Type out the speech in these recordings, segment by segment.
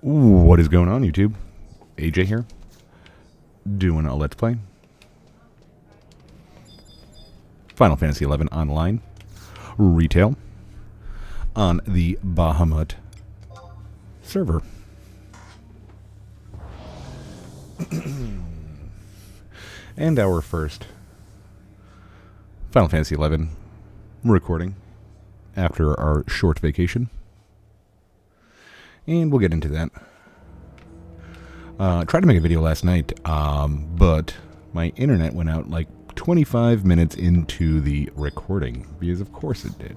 What is going on, YouTube? AJ here, doing a Let's Play. Final Fantasy XI Online, retail, on the Bahamut server. And our first Final Fantasy XI recording after our short vacation. And we'll get into that. I tried to make a video last night, but my internet went out like 25 minutes into the recording, because of course it did.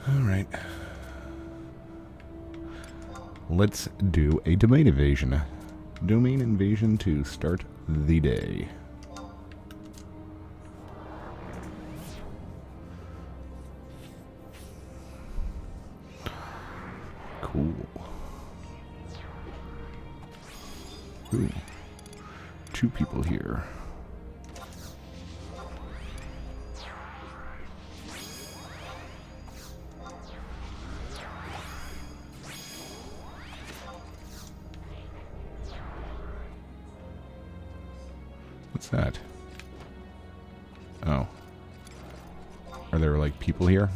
Alright. Let's do a domain invasion. Domain invasion to start the day. Cool. Ooh. 2 people here. What's that? Oh. Are there like people here?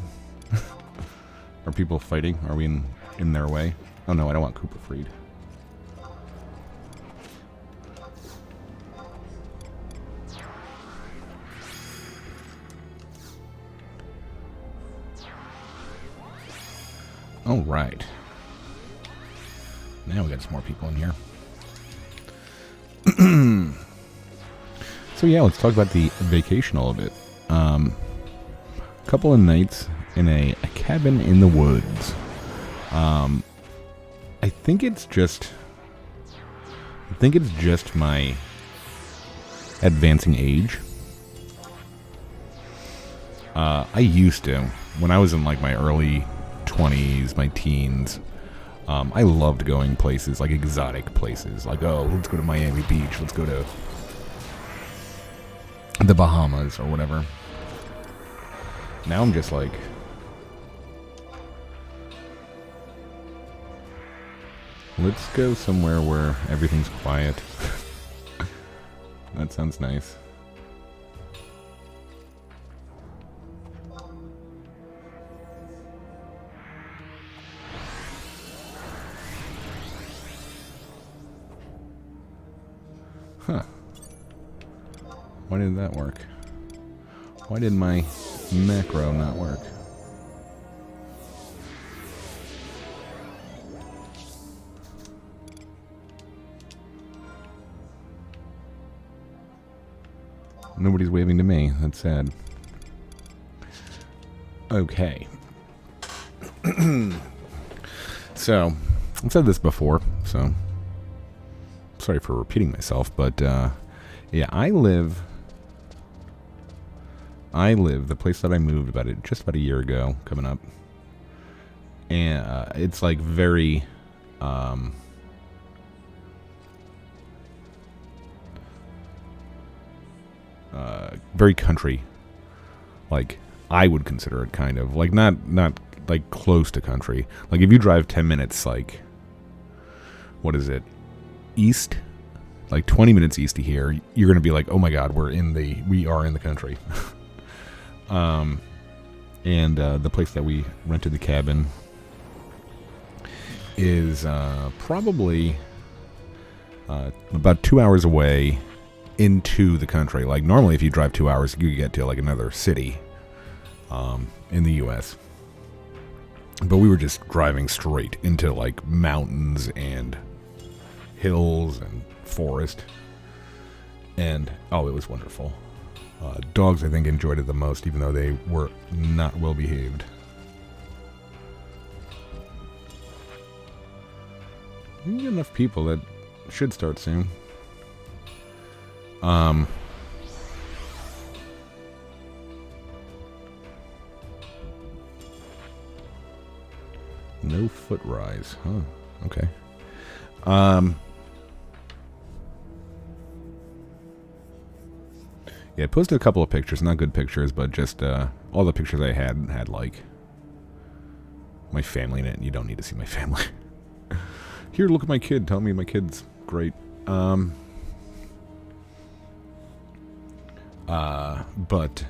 Are people fighting? Are we in their way? Oh no, I don't want Koopa Freed. All right. Now we got some more people in here. So yeah, let's talk about the vacation a little bit. Couple of nights in a cabin in the woods. I think it's just my advancing age. I used to, when I was in like my early 20s, my teens, I loved going places, like exotic places. Like, oh, let's go to Miami Beach, let's go to the Bahamas or whatever. Now I'm just like, let's go somewhere where everything's quiet. That sounds nice. Huh. Why did that work? Why did my macro not work? Nobody's waving to me. That's sad. Okay. So, I've said this before, so sorry for repeating myself, but yeah, I live the place that I moved just about a year ago, coming up, and it's like very very country. Like, I would consider it kind of like not like close to country. Like, if you drive 10 minutes, like, what is it, east, like 20 minutes east of here, you're gonna be like, oh my god, we are in the country. And the place that we rented the cabin is probably about 2 hours away into the country. Like, normally if you drive 2 hours, you get to like another city in the US. But we were just driving straight into like mountains and hills and forest, and oh, it was wonderful. Dogs, I think, enjoyed it the most, even though they were not well behaved. You get enough people that should start soon. No foot rise, huh? Okay. Yeah, I posted a couple of pictures, not good pictures, but just all the pictures I had like my family in it, and you don't need to see my family. Here, look at my kid. Tell me my kid's great. But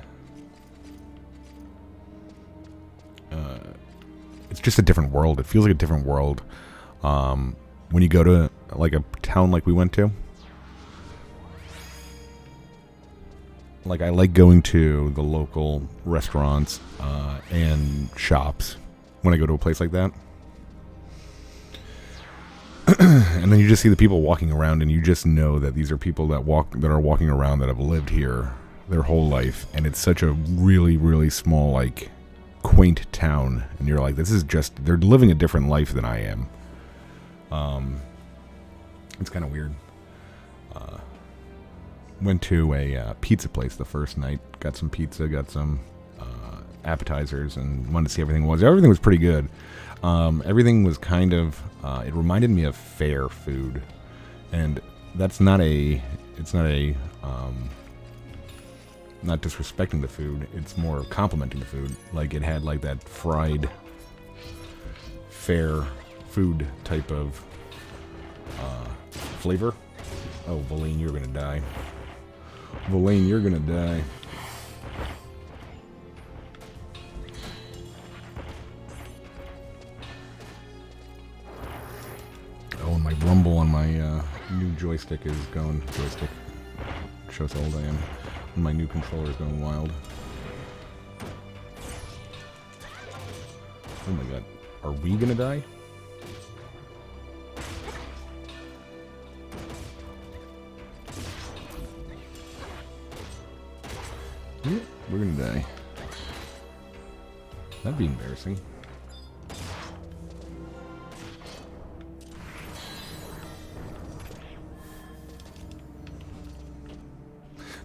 it's just a different world. It feels like a different world. When you go to like a town like we went to, like I like going to the local restaurants and shops when I go to a place like that. And then you just see the people walking around, and you just know that these are people that are walking around that have lived here their whole life, and it's such a really, really small, like, quaint town, and you're like, this is just, they're living a different life than I am. It's kind of weird. Went to a pizza place the first night, got some pizza, got some appetizers, and wanted to see everything was pretty good. Everything was kind of, it reminded me of fair food, and that's not disrespecting the food, it's more complimenting the food. Like, it had like that fried fair food type of flavor. Oh, Valine, you're gonna die. Valine, you're gonna die. Oh, and my rumble on my new joystick is going. Joystick. Shows how old I am. And my new controller is going wild. Oh my god. Are we gonna die? Yeah, we're gonna die. That'd be embarrassing.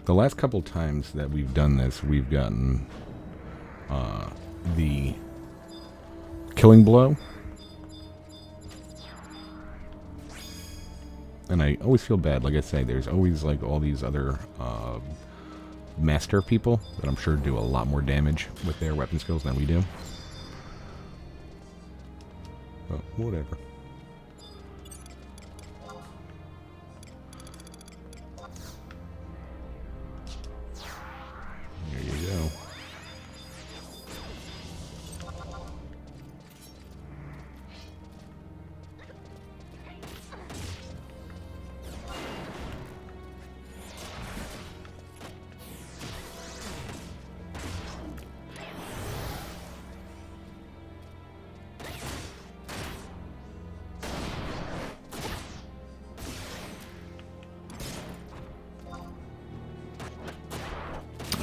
The last couple times that we've done this, we've gotten the killing blow. And I always feel bad. Like I say, there's always like all these other master people that I'm sure do a lot more damage with their weapon skills than we do. But whatever. There you go.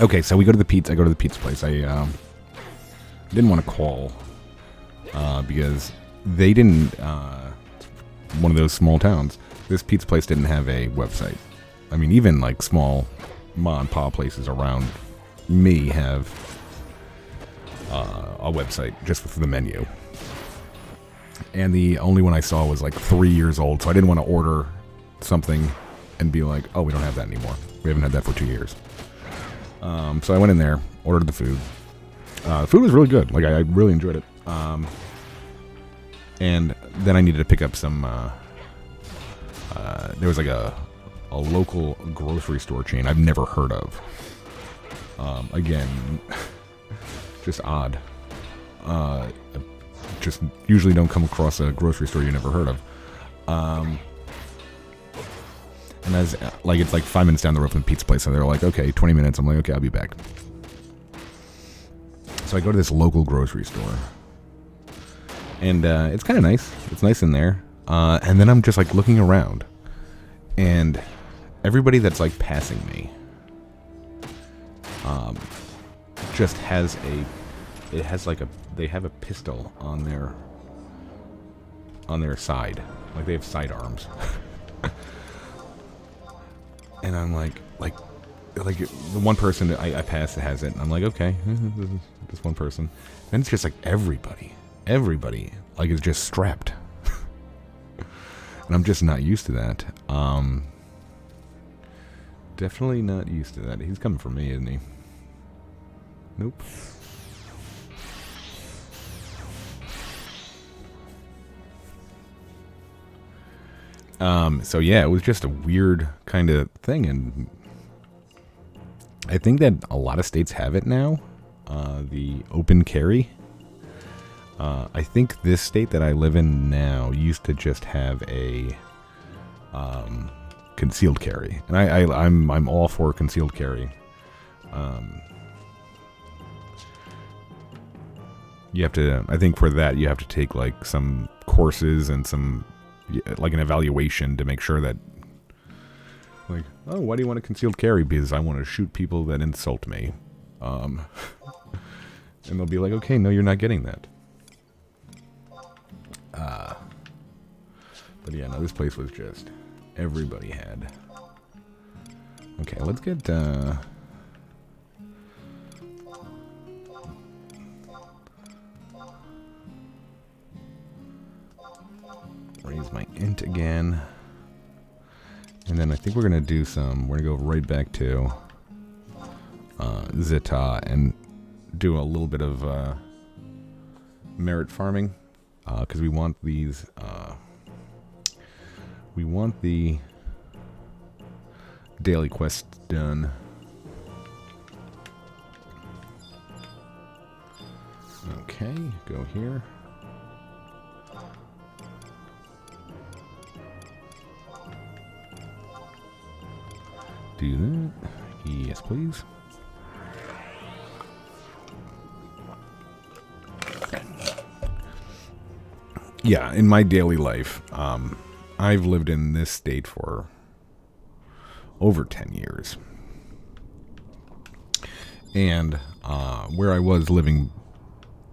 Okay, so we go to the pizza. I go to the pizza place. I didn't want to call because they didn't. One of those small towns. This pizza place didn't have a website. I mean, even like small mom and pop places around me have a website just for the menu. And the only one I saw was like 3 years old, so I didn't want to order something and be like, "Oh, we don't have that anymore. We haven't had that for 2 years." So I went in there, ordered the food. The food was really good. Like, I really enjoyed it. And then I needed to pick up some, there was like a local grocery store chain I've never heard of. Again, just odd. Just usually don't come across a grocery store you never heard of. And as like it's like 5 minutes down the road from the pizza place, so they're like, okay, 20 minutes. I'm like, okay, I'll be back. So I go to this local grocery store, and it's kind of nice. It's nice in there. And then I'm just like looking around, and everybody that's like passing me, just has they have a pistol on their side, like they have sidearms. And I'm like the one person that I passed that has it, and I'm like, okay, this one person. And it's just like everybody, like, is just strapped. And I'm just not used to that. Definitely not used to that. He's coming for me, isn't he? Nope. So yeah, it was just a weird kind of thing, and I think that a lot of states have it now. The open carry. I think this state that I live in now used to just have a concealed carry, and I'm all for concealed carry. You have to, I think for that you have to take like some courses and some like an evaluation to make sure that, like, oh, why do you want a concealed carry? Because I want to shoot people that insult me. And they'll be like, okay, no, you're not getting that. But yeah, no, this place was just, everybody had. Okay, let's get, raise my int again. And then I think we're going to do some, we're going to go right back to Zeta and do a little bit of merit farming. Because we want these, we want the daily quests done. Okay, go here. Do that. Yes, please. Yeah, in my daily life, I've lived in this state for over 10 years. And where I was living,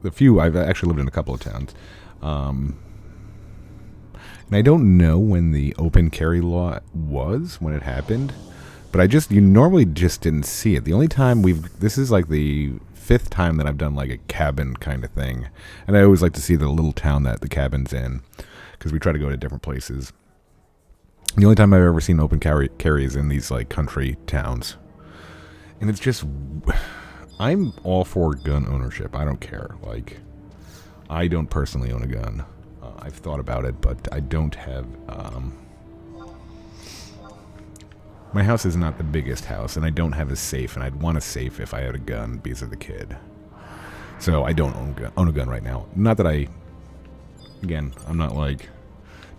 I've actually lived in a couple of towns. And I don't know when the open carry law was, when it happened. But you normally just didn't see it. The only time this is like the 5th time that I've done like a cabin kind of thing. And I always like to see the little town that the cabin's in, because we try to go to different places. The only time I've ever seen open carry is in these like country towns. And it's just, I'm all for gun ownership. I don't care. Like, I don't personally own a gun. I've thought about it, but I don't have, my house is not the biggest house, and I don't have a safe, and I'd want a safe if I had a gun because of the kid. So I don't own a gun right now. Not that again, I'm not like,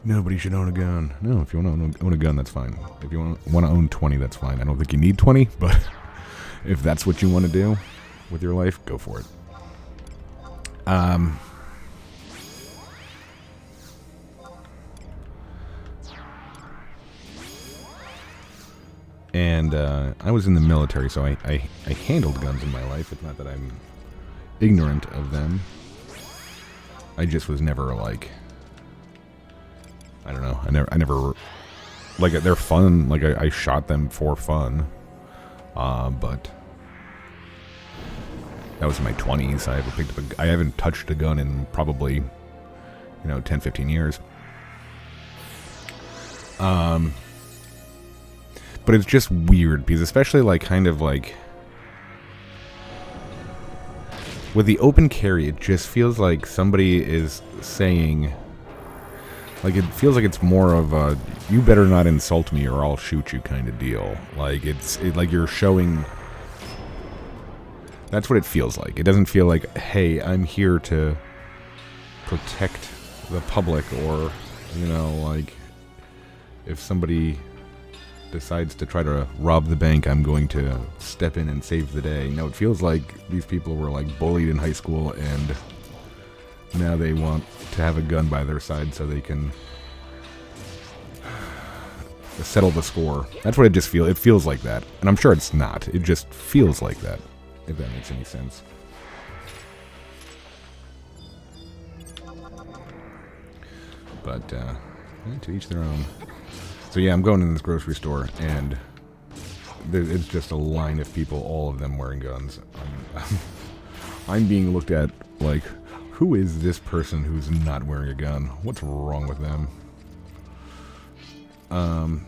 nobody should own a gun. No, if you want to own a gun, that's fine. If you want to own 20, that's fine. I don't think you need 20, but if that's what you want to do with your life, go for it. And I was in the military, so I handled guns in my life. It's not that I'm ignorant of them. I just was never like, I don't know. I never like, they're fun. Like I shot them for fun, but that was in my 20s. I haven't touched a gun in probably 10, 15 years. But it's just weird because, especially like kind of like with the open carry, it just feels like somebody is saying, like, it feels like it's more of a "you better not insult me or I'll shoot you" kind of deal. Like like you're showing. That's what it feels like. It doesn't feel like, hey, I'm here to protect the public, or like if somebody decides to try to rob the bank, I'm going to step in and save the day. No, it feels like these people were like bullied in high school, and now they want to have a gun by their side so they can settle the score. That's what it just feels. It feels like that, and I'm sure it's not. It just feels like that, if that makes any sense. But to each their own. So yeah, I'm going in this grocery store, and it's just a line of people, all of them wearing guns. I'm being looked at like, who is this person who's not wearing a gun? What's wrong with them? Oh,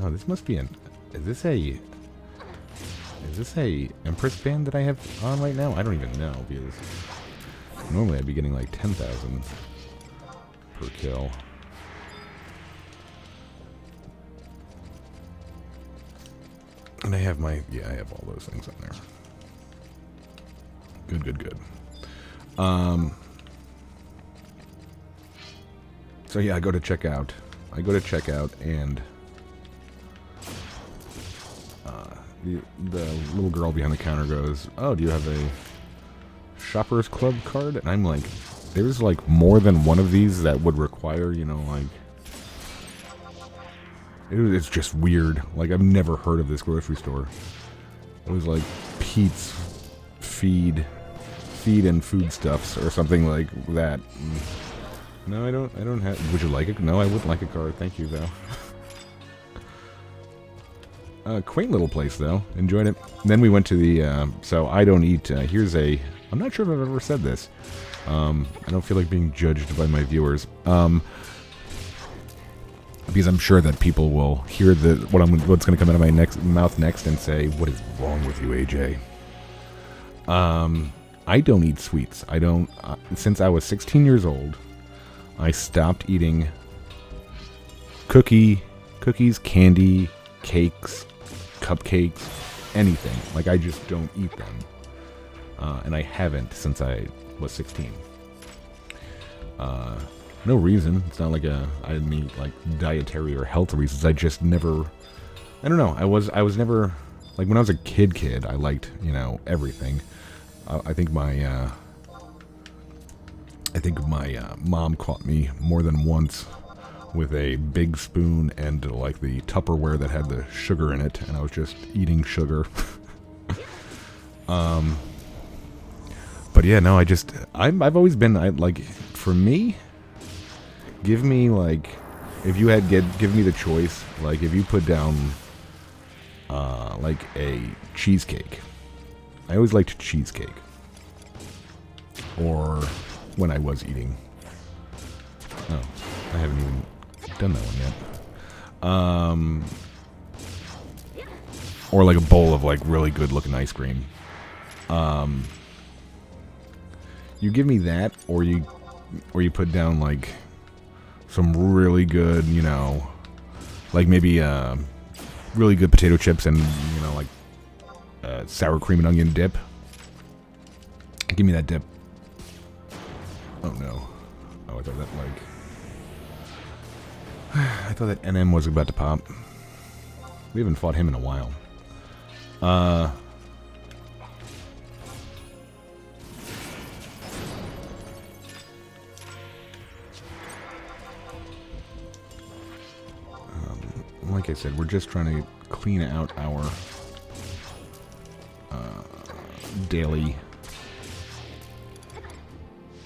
this must be is this a Empress band that I have on right now? I don't even know, because normally I'd be getting like 10,000 per kill. And I have my, yeah, I have all those things on there. Good, good, good. So yeah, I go to check out. And the little girl behind the counter goes, "Oh, do you have a Shoppers Club card?" And I'm like, there's like more than one of these that would require, you know, like, it's just weird. Like, I've never heard of this grocery store. It was like Pete's Feed and Foodstuffs or something like that. No, I don't have. Would you like it? No, I wouldn't like a card. Thank you, though. Quaint little place, though. Enjoyed it. And then we went to the. So I don't eat. Here's a. I'm not sure if I've ever said this. I don't feel like being judged by my viewers. Because I'm sure that people will hear what's going to come out of my mouth next and say, "What is wrong with you, AJ?" I don't eat sweets. I don't. Since I was 16 years old, I stopped eating cookies, candy, cakes, cupcakes, anything. Like, I just don't eat them. And I haven't since I was 16. No reason. It's not like I didn't eat like dietary or health reasons. I just never. I don't know. I was never like, when I was a kid. I liked, you know, everything. I think my mom caught me more than once with a big spoon and like the Tupperware that had the sugar in it, and I was just eating sugar. But yeah, no, I've always been, like, for me, give me, like, if you had give me the choice, like, if you put down, like, a cheesecake. I always liked cheesecake. Or when I was eating. Oh, I haven't even done that one yet. Or like a bowl of, like, really good looking ice cream. You give me that, or you put down, like, some really good, you know, like maybe really good potato chips and, you know, like sour cream and onion dip. Give me that dip. Oh no. Oh, I thought that, like, I thought that NM was about to pop. We haven't fought him in a while. Like I said, we're just trying to clean out our daily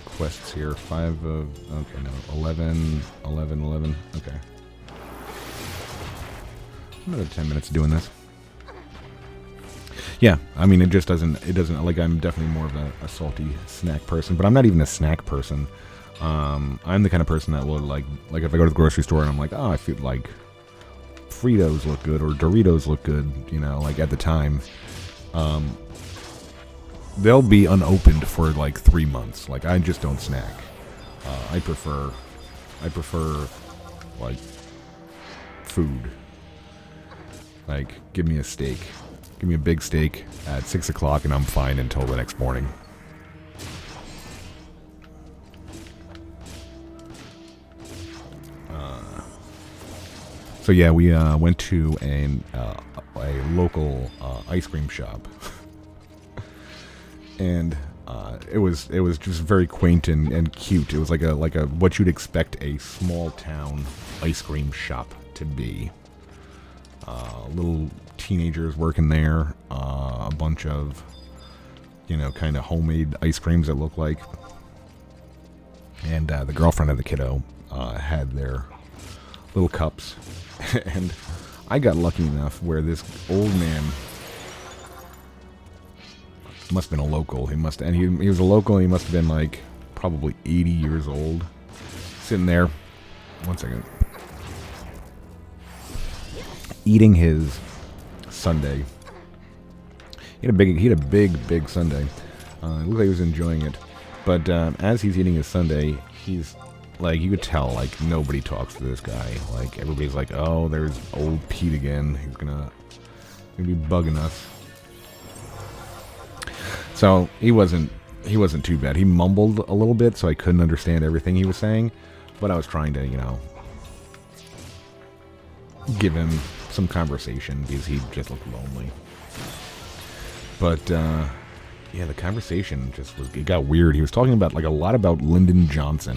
quests here. 5 of, okay, no, 11, okay. Another 10 minutes doing this. Yeah, I mean, it doesn't, like, I'm definitely more of a salty snack person, but I'm not even a snack person. I'm the kind of person that will, like if I go to the grocery store and I'm like, oh, I feel like Fritos look good or Doritos look good, you know, like, at the time, they'll be unopened for like 3 months. Like, I just don't snack. I prefer like food. Like, give me a steak, give me a big steak at 6 o'clock, and I'm fine until the next morning. So yeah, we went to a local ice cream shop, and it was just very quaint and cute. It was like a what you'd expect a small town ice cream shop to be. Little teenagers working there, a bunch of, you know, kind of homemade ice creams that look like, and the girlfriend of the kiddo had their little cups. And I got lucky enough where this old man must have been a local. He was a local. And he must have been like probably 80 years old, sitting there. One second. Eating his sundae. He had a big sundae. It looked like he was enjoying it. But as he's eating his sundae, he's like, you could tell, like, nobody talks to this guy. Like, everybody's like, oh, there's old Pete again. He's gonna He'd be bugging us. So he wasn't too bad. He mumbled a little bit, so I couldn't understand everything he was saying. But I was trying to, give him some conversation because he just looked lonely. But yeah, the conversation it got weird. He was talking about a lot about Lyndon Johnson.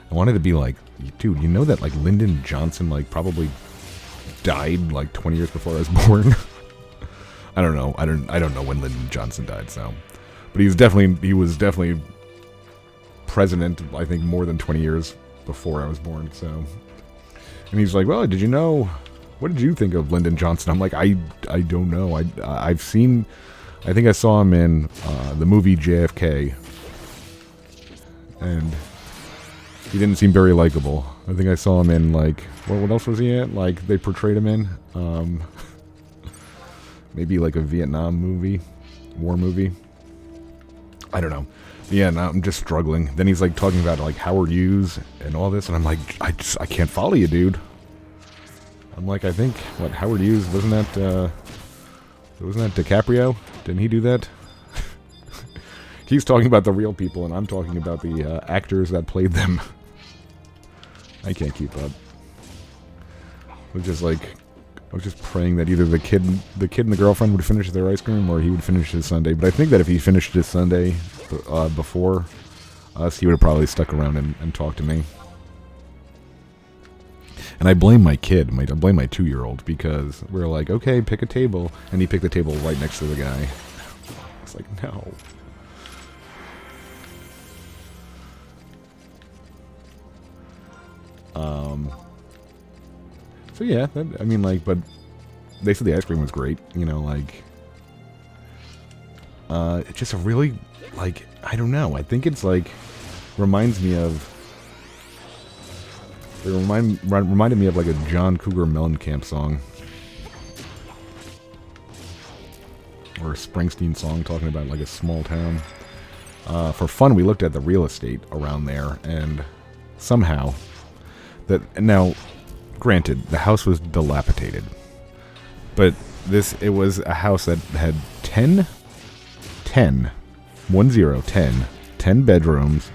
I wanted to be like, dude, you know that Lyndon Johnson probably died 20 years before I was born. I don't know. I don't know when Lyndon Johnson died. So, but he was definitely president. I think more than 20 years before I was born. So, and he's like, well, did you know? What did you think of Lyndon Johnson? I'm like, I don't know. I've seen. I think I saw him in the movie JFK, and he didn't seem very likable. I think I saw him in what else was he in? They portrayed him in maybe a Vietnam movie, war movie. I don't know. Yeah, now I'm just struggling. Then he's talking about Howard Hughes and all this, and I'm like, I can't follow you, dude. I'm like, I think Howard Hughes wasn't that DiCaprio? Didn't he do that? He's talking about the real people, and I'm talking about the actors that played them. I can't keep up. I was just praying that either the kid and the girlfriend would finish their ice cream, or he would finish his sundae. But I think that if he finished his sundae before us, he would have probably stuck around and talked to me. And I blame my kid. I blame my 2-year-old, because we're like, okay, pick a table, and he picked the table right next to the guy. It's like, no. So yeah, but they said the ice cream was great. It's just a really, I don't know. I think it's reminds me of. It reminded me of a John Cougar Mellencamp song. Or a Springsteen song talking about a small town. For fun, we looked at the real estate around there, and somehow now, granted, the house was dilapidated, but it was a house that had 10 bedrooms,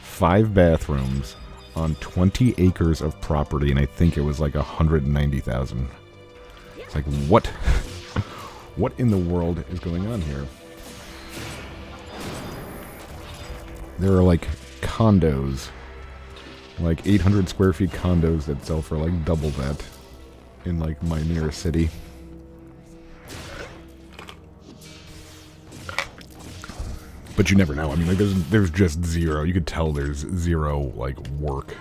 5 bathrooms, on 20 acres of property, and I think it was $190,000. It's what? What in the world is going on here? There are condos, 800 square feet condos that sell for double that in my nearest city. But you never know. There's just zero. You could tell there's zero work.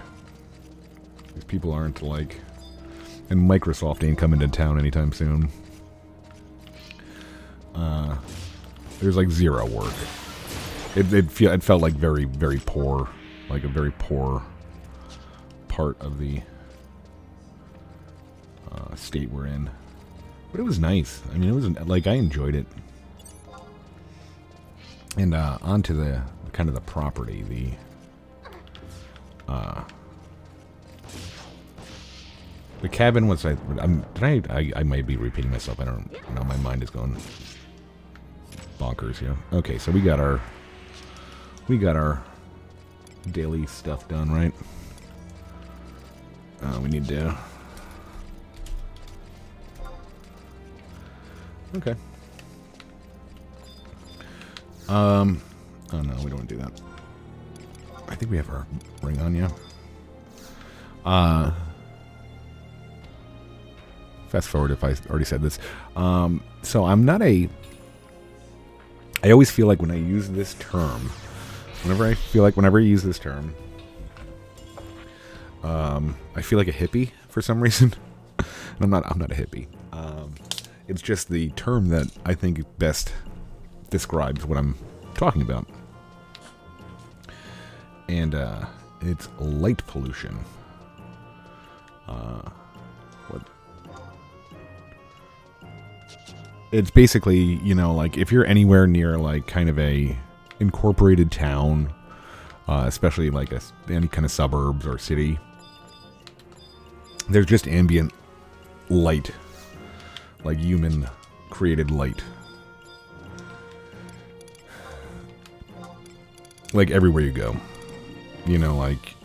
These people aren't and Microsoft ain't coming to town anytime soon. There's zero work. It felt very, very poor, a very poor part of the state we're in. But it was nice. It was I enjoyed it. And onto the kind of the property, the cabin was. I might be repeating myself. I don't know. My mind is going bonkers here. Okay, so we got our daily stuff done, right? We need to. Okay. Oh no, we don't want to do that. I think we have our ring on, yeah. Fast forward if I already said this. So I'm not I always feel when I use this term, whenever I use this term, I feel like a hippie for some reason. And I'm not a hippie. It's just the term that I think best describes what I'm talking about. And it's light pollution. It's basically, if you're anywhere near kind of a incorporated town, especially any kind of suburbs or city, there's just ambient light like human created light. Like everywhere you go. You know, like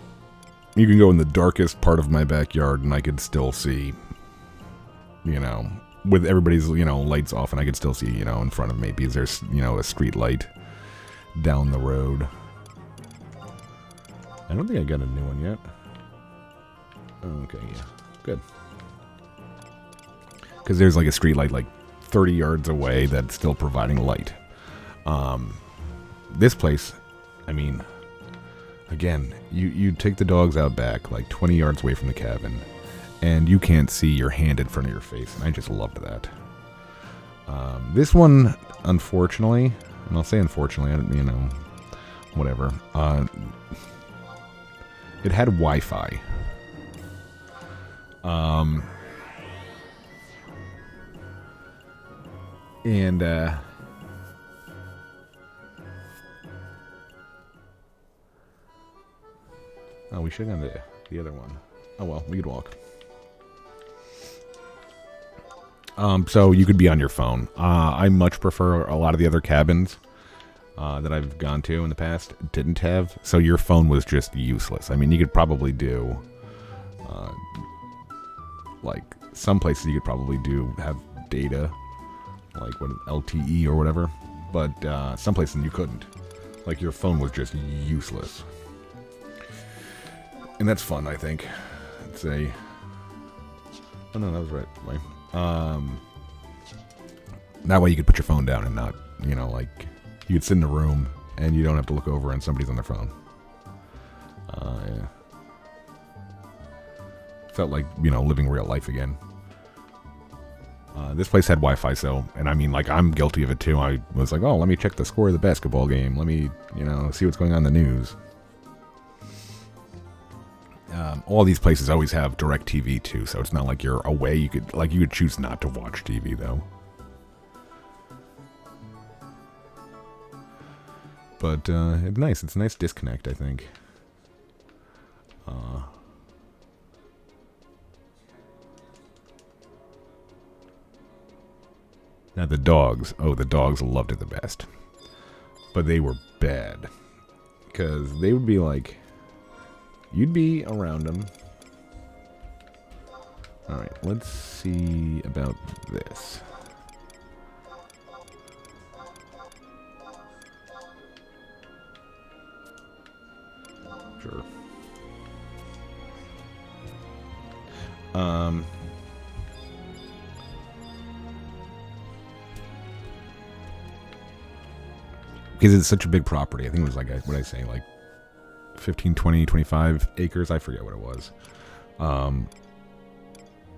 you can go in the darkest part of my backyard and I could still see, you know, with everybody's, you know, lights off, and I could still see, you know, in front of me because there's, you know, a street light down the road. I don't think I got a new one yet. Okay, yeah. Good. Because there's like a street light like 30 yards away that's still providing light. This place, I mean, again, you take the dogs out back like 20 yards away from the cabin, and you can't see your hand in front of your face, and I just loved that. This one, unfortunately, and I'll say unfortunately, I don't, you know, whatever, it had Wi-Fi. And, oh, we should have gone to the other one. Oh well, we could walk. So you could be on your phone. I much prefer a lot of the other cabins that I've gone to in the past didn't have. So your phone was just useless. I mean, you could probably do, like some places you could probably have data, like what LTE or whatever. But some places you couldn't. Like your phone was just useless. And that's fun, I think. It's a... Oh no, that was right way. That way you could put your phone down and not, you know, like, you could sit in a room and you don't have to look over and somebody's on their phone. Yeah. Felt like, you know, living real life again. This place had Wi-Fi, so, and I mean, like, I'm guilty of it too. I was like, oh, let me check the score of the basketball game. Let me, you know, see what's going on in the news. All these places always have direct TV too, so it's not like you're away. You could choose not to watch TV though. But it's nice. It's a nice disconnect, I think. Now the dogs. Oh, the dogs loved it the best. But they were bad. Because they would be like... You'd be around them. Alright, let's see about this. Sure. Because it's such a big property. I think it was like, what did I say, like 15, 20, 25 acres. I forget what it was.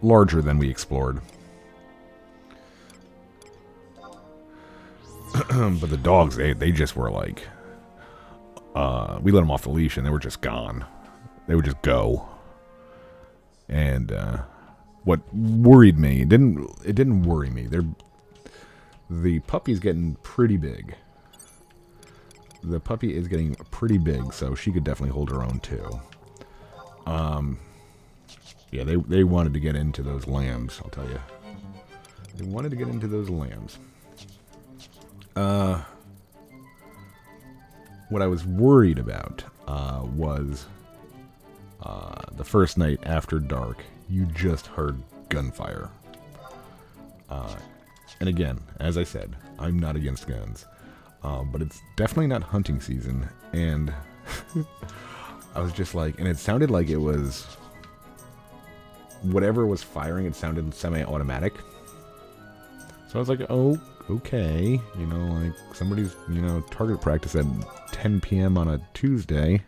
Larger than we explored. But the dogs, they just were like... we let them off the leash and they were just gone. They would just go. And what worried me, it didn't worry me. The puppy's getting pretty big. The puppy is getting pretty big, so she could definitely hold her own too. Yeah, they wanted to get into those lambs, I'll tell you. They wanted to get into those lambs. What I was worried about was the first night after dark, you just heard gunfire. And again, as I said, I'm not against guns. But it's definitely not hunting season, and I was just like, and it sounded like it was, whatever was firing, it sounded semi-automatic. So I was like, oh, okay, you know, like somebody's, you know, target practice at 10 p.m. on a Tuesday,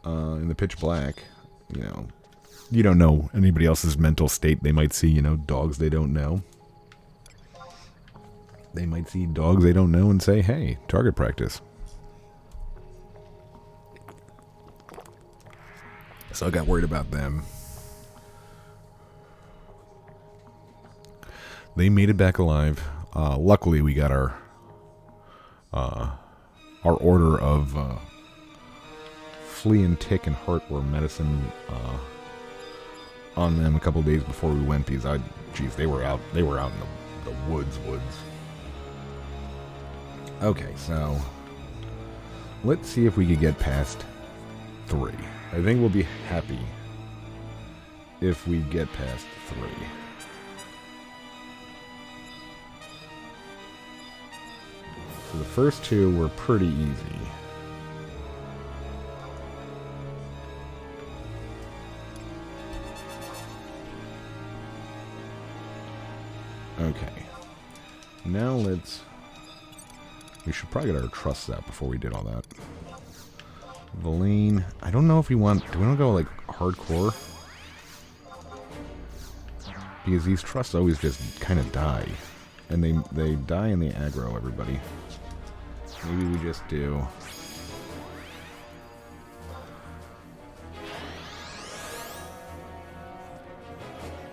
in the pitch black, you know, you don't know anybody else's mental state. They might see, you know, dogs they don't know. They might see dogs they don't know and say, hey, target practice. So I got worried about them. They made it back alive. Luckily, we got our order of flea and tick and heartworm medicine on them a couple of days before we went because they were out in the woods. Okay, so let's see if we could get past 3. I think we'll be happy if we get past 3. So the first 2 were pretty easy. Okay. Now we should probably get our trusts out before we did all that. Valine. I don't know if do we want to go like hardcore? Because these trusts always just kind of die. And they die and they aggro everybody. Maybe we just do...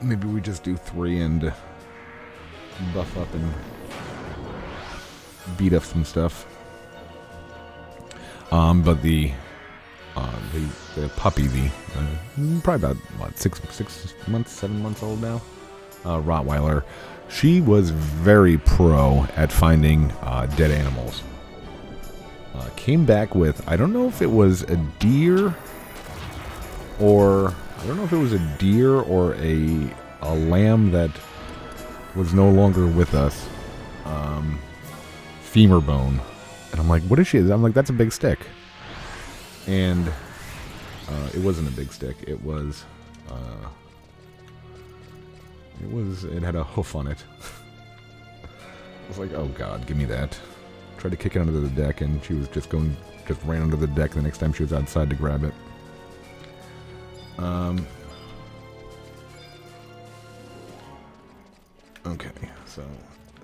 Maybe we just do 3 and buff up and beat up some stuff. But the puppy, probably about what 6 months, 7 months old now, Rottweiler. She was very pro at finding dead animals. Came back with, I don't know if it was a deer or a lamb that was no longer with us. Femur bone. And I'm like, what is she? I'm like, that's a big stick. And it wasn't a big stick. It had a hoof on it. I was like, oh god, give me that. Tried to kick it under the deck, and she was just ran under the deck the next time she was outside to grab it. Okay, so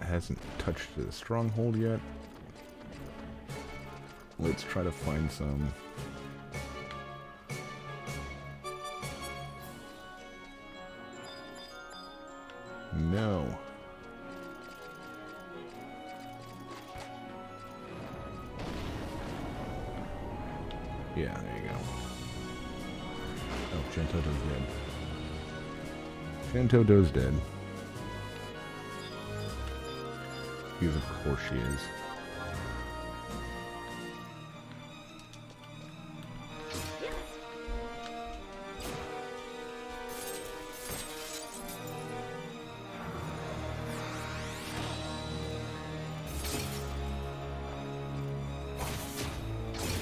it hasn't touched the stronghold yet. Let's try to find some. No. Yeah, there you go. Oh, Shantoto's dead. Shantoto's dead. Because of course she is.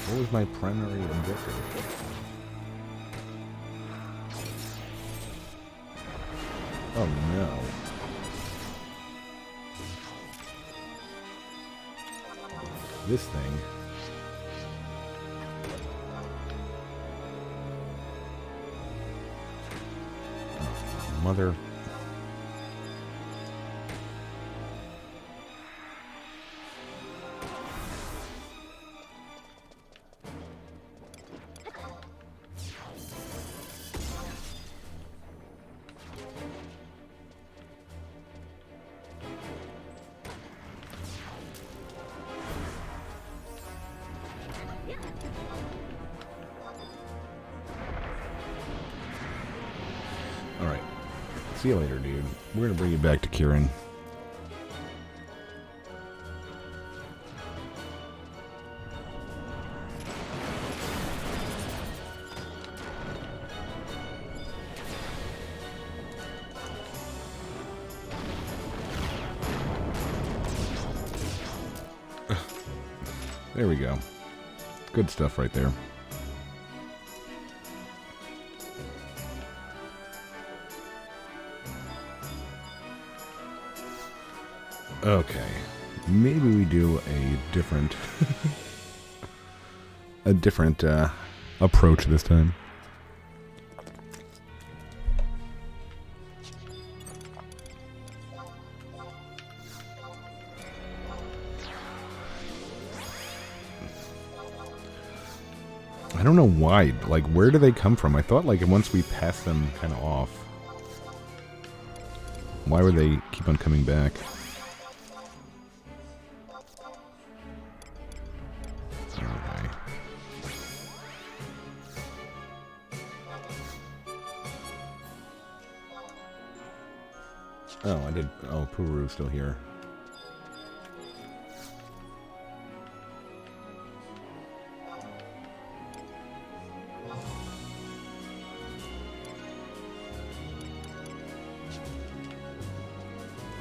What was my primary objective? Oh no. This thing. Oh, mother. Alright. See you later, dude. We're gonna bring you back to Kieran. There we go. Good stuff right there. Okay, maybe we do a different approach this time. I don't know why. Like, where do they come from? I thought, like, once we pass them kind of off, why would they keep on coming back? Okay. Oh, I did. Oh, Puru's still here.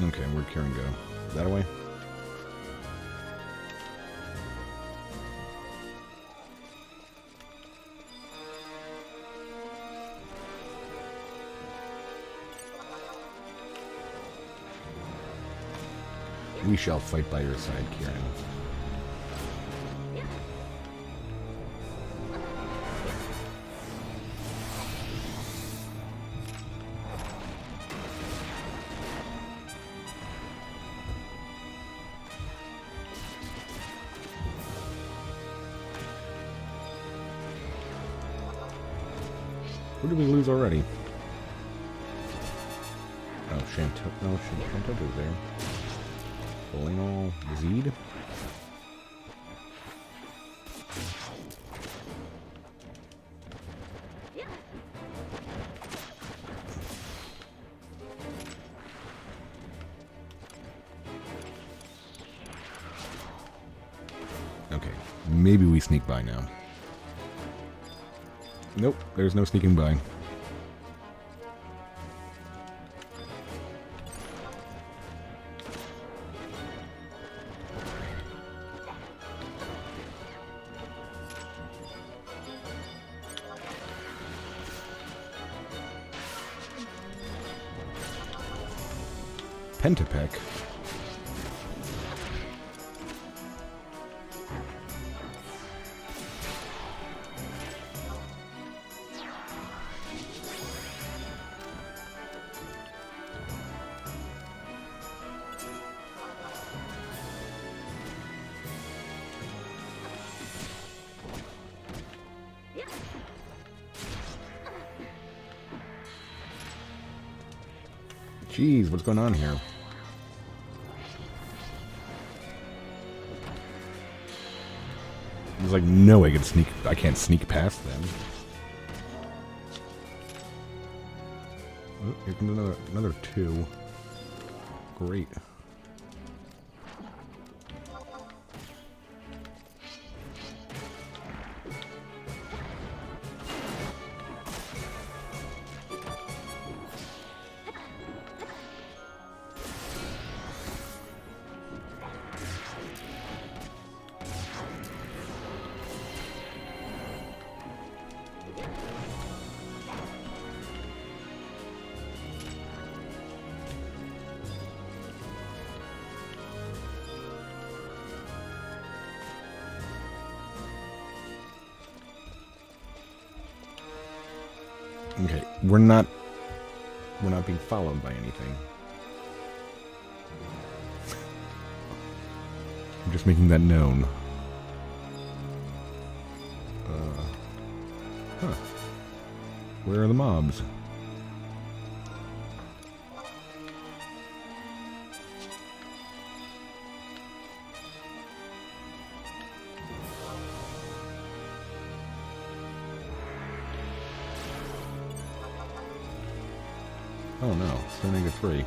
Okay, where'd Karen go? That away? We shall fight by your side, Kieran. Who did we lose already? Oh, Shantoto's there. Pulling all Zed. Okay, maybe we sneak by now. Nope, there's no sneaking by. Pentapec. Jeez, what's going on here? There's like no way I can't sneak past them. Oh, here comes another two. Great. Okay, we're not being followed by anything. I'm just making that known. Huh. Where are the mobs? Oh no, still -3.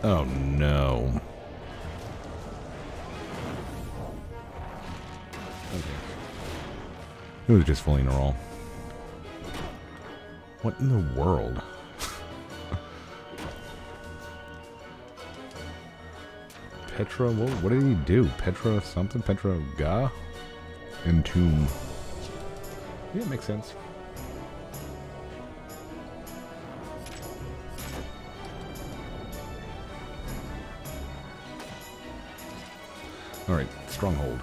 Oh no. It was just fully normal. What in the world? Petra, what did he do? Petra something? Petra Ga? Entomb. Yeah, makes sense. Alright, stronghold.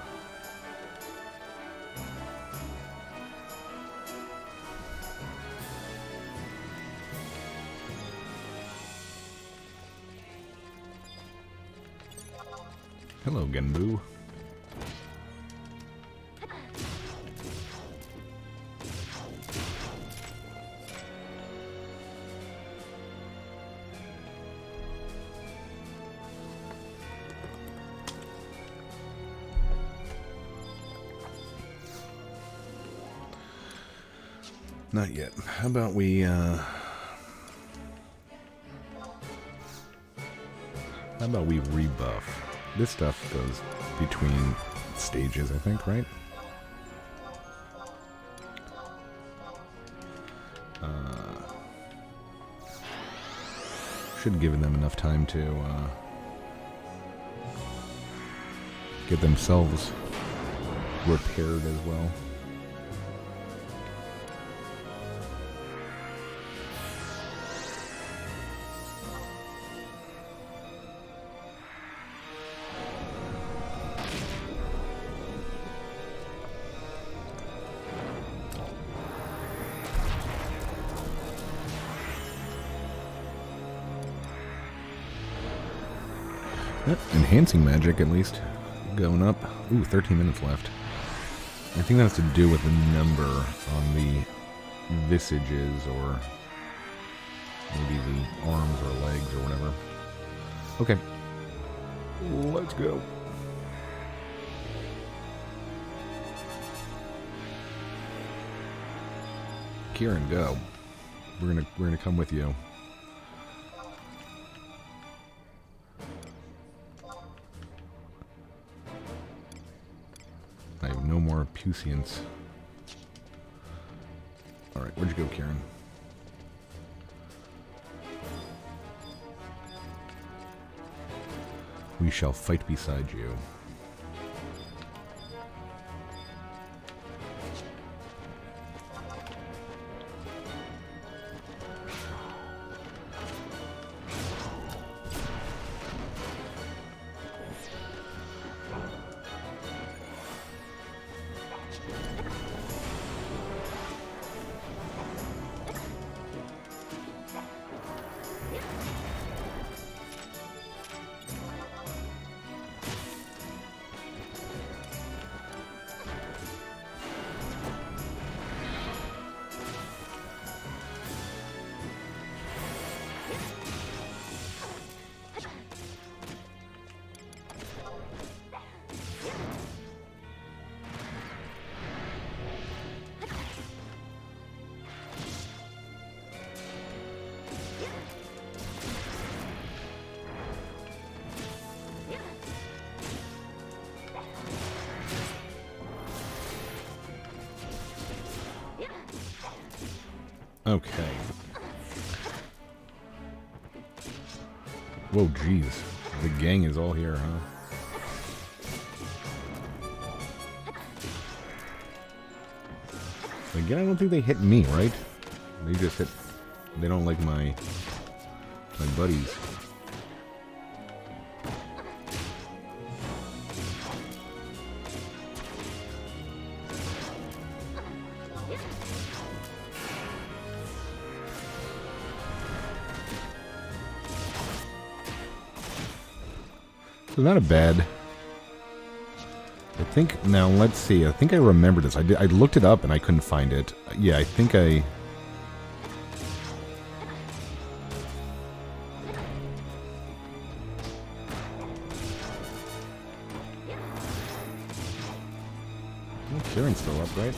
Hello, Genbu. Not yet. How about we, rebuff? This stuff goes between stages, I think, right? Should have given them enough time to get themselves repaired as well. Enhancing magic, at least. Going up. Ooh, 13 minutes left. I think that has to do with the number on the visages, or maybe the arms or legs or whatever. Okay. Let's go. Kieran, go. We're gonna come with you. I have no more puissance. Alright, where'd you go, Kieran? We shall fight beside you. Okay. Whoa, jeez. The gang is all here, huh? Again, I don't think they hit me, right? They just hit... They don't like my buddies. So not a bad. I think, now let's see, I think I remember this. I looked it up and I couldn't find it. Yeah, I think I... Oh, Kieran's still up, right?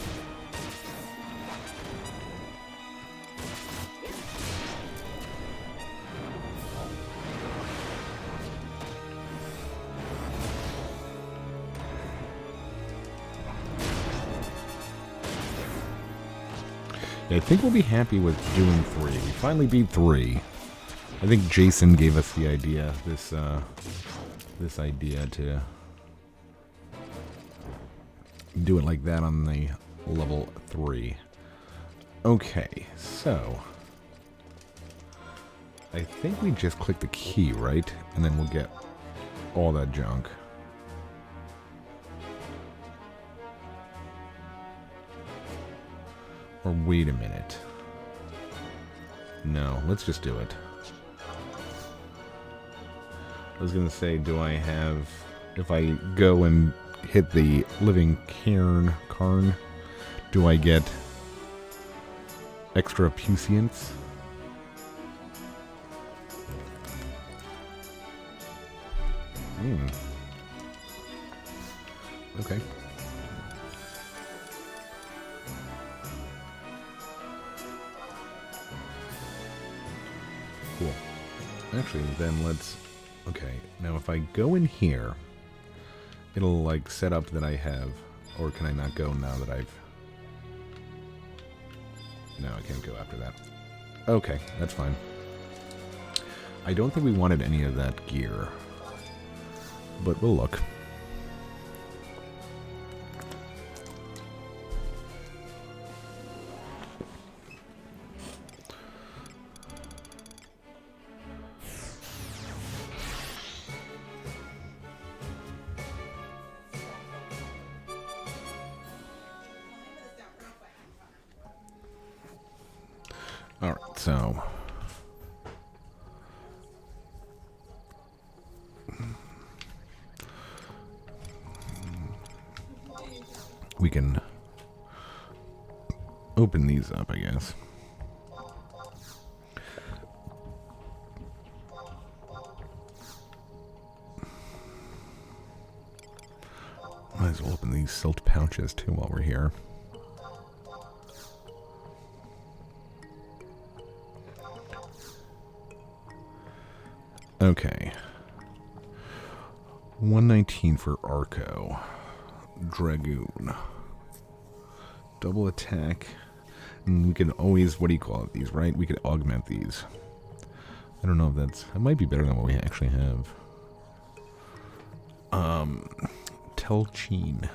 I think we'll be happy with doing 3. We finally beat 3. I think Jason gave us the idea, this idea to do it like that on the level 3. Okay, so I think we just click the key, right? And then we'll get all that junk. Or wait a minute. No, let's just do it. I was gonna say, do I have... If I go and hit the living Karn, do I get extra puissance? Okay. actually, then let's... Okay, now if I go in here, it'll, like, set up that I have... Or can I not go now that I've... No, I can't go after that. Okay, that's fine. I don't think we wanted any of that gear. But we'll look. Alright, so... we can open these up, I guess. Might as well open these silt pouches too while we're here. Okay. 119 for Arco. Dragoon. Double attack. And we can always, what do you call it, these, right? We could augment these. I don't know if that's, that might be better than what we actually have. Telchine.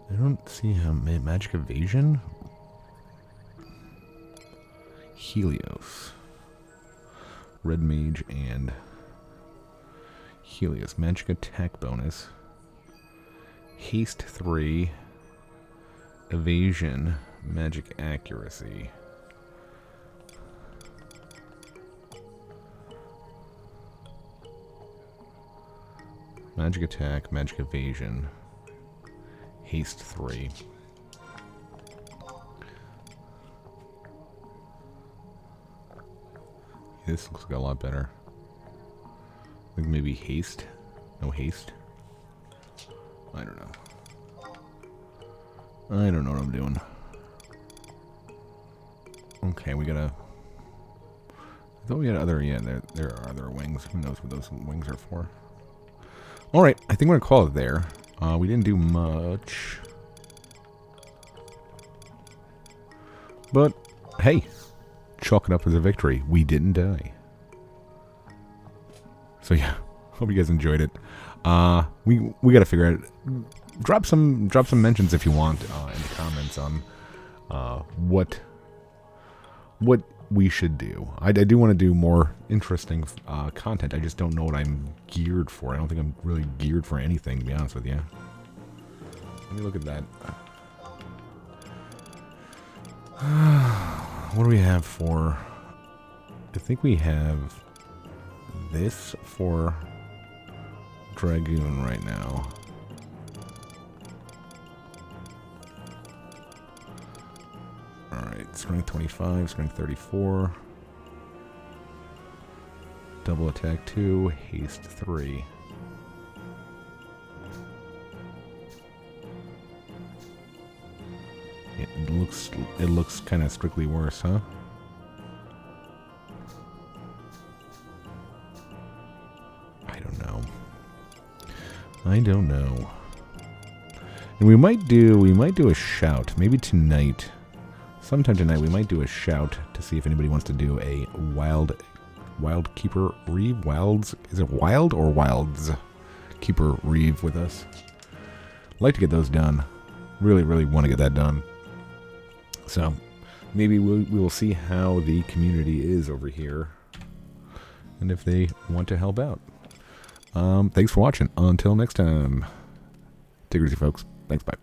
I don't see how, magic evasion? Helios. Red mage and Helios. Magic attack bonus. Haste 3. Evasion. Magic accuracy. Magic attack, magic evasion. Haste 3. This looks like a lot better. I think maybe haste? No haste? I don't know. I don't know what I'm doing. Okay, we gotta... I thought we had other... Yeah, there are other wings. Who knows what those wings are for. Alright, I think we're gonna call it there. We didn't do much. But, hey. Chalk it up as a victory. We didn't die. So yeah, hope you guys enjoyed it. We gotta figure out. Drop some mentions if you want in the comments on what we should do. I do want to do more interesting content. I just don't know what I'm geared for. I don't think I'm really geared for anything, to be honest with you. Let me look at that. What do we have for... I think we have this for Dragoon right now. Alright, strength 25, strength 34. Double attack 2, haste 3. It looks kind of strictly worse, huh? I don't know. And we might do a shout. Maybe tonight. Sometime tonight we might do a shout to see if anybody wants to do a wild keeper reeve. Wilds, is it wild or wilds keeper reeve with us? I'd like to get those done. Really want to get that done. So, maybe we will see how the community is over here, and if they want to help out. Thanks for watching. Until next time. Take it easy, folks. Thanks, bye.